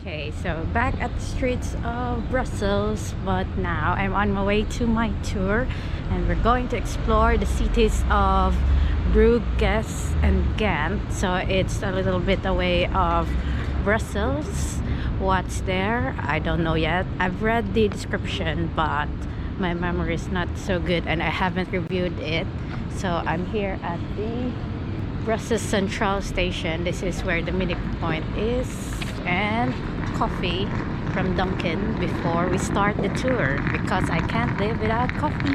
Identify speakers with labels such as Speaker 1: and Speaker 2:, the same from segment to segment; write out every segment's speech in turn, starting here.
Speaker 1: Okay, so back at the streets of Brussels, but now I'm on my way to my tour and we're going to explore the cities of Bruges and Ghent. So it's a little bit away of Brussels. What's there? I don't know yet. I've read the description, but my memory is not so good and I haven't reviewed it. So I'm here at the Brussels Central Station. This is where the meeting point is, and coffee from Dunkin' before we start the tour because I can't live without coffee.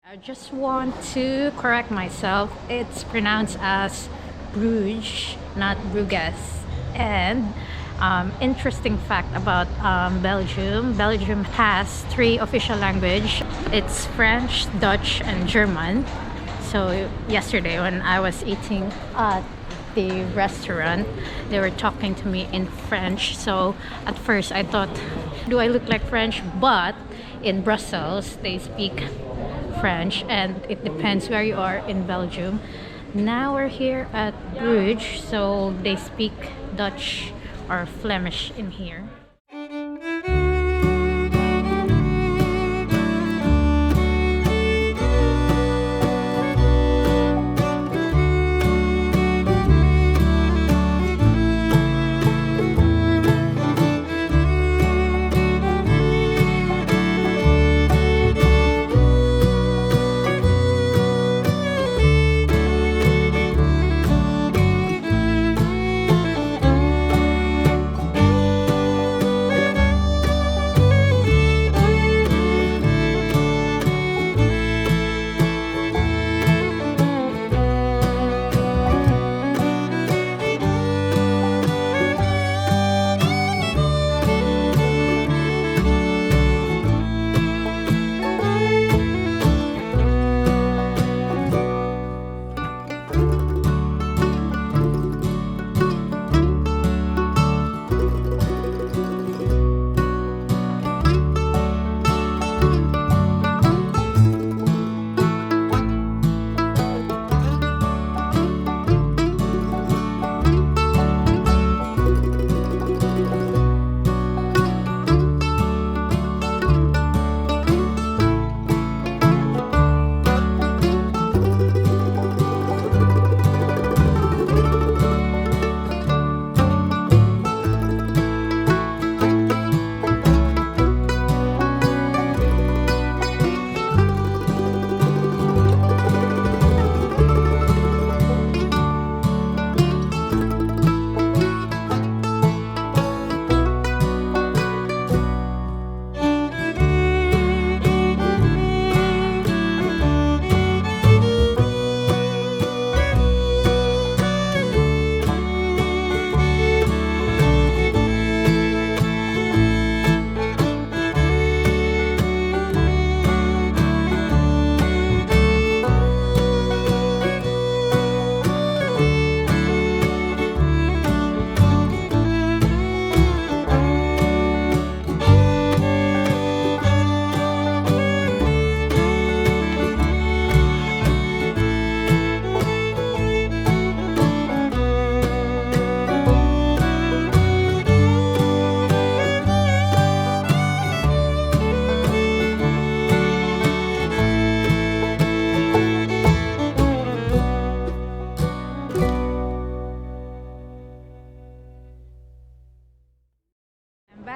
Speaker 1: I just want to correct myself. It's pronounced as Bruges, not Bruges. And interesting fact about Belgium. Belgium has 3 official languages. It's French, Dutch, and German. So yesterday when I was eating at the restaurant, they were talking to me in French. So at first I thought, do I look like French? But in Brussels, they speak French, and it depends where you are in Belgium. Now we're here at Bruges, so they speak Dutch or Flemish in here.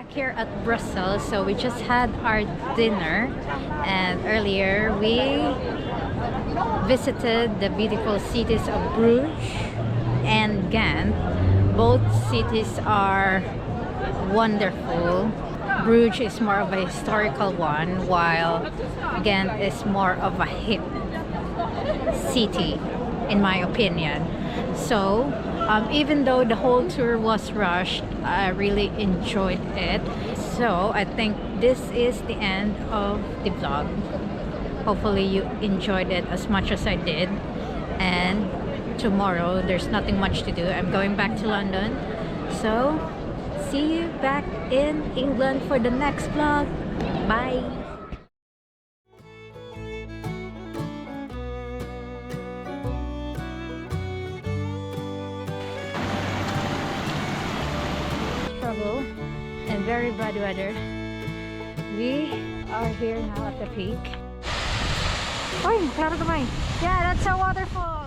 Speaker 1: back here at Brussels. So we just had our dinner, and earlier we visited the beautiful cities of Bruges and Ghent. Both cities are wonderful. Bruges is more of a historical one, while Ghent is more of a hip city, in my opinion. So even though the whole tour was rushed, I really enjoyed it. So I think this is the end of the vlog. Hopefully you enjoyed it as much as I did. And tomorrow there's nothing much to do. I'm going back to London. So see you back in England for the next vlog. Bye. Trouble and very bad weather. We are here now at the peak. Oh, klaro kamay. Yeah, that's a waterfall.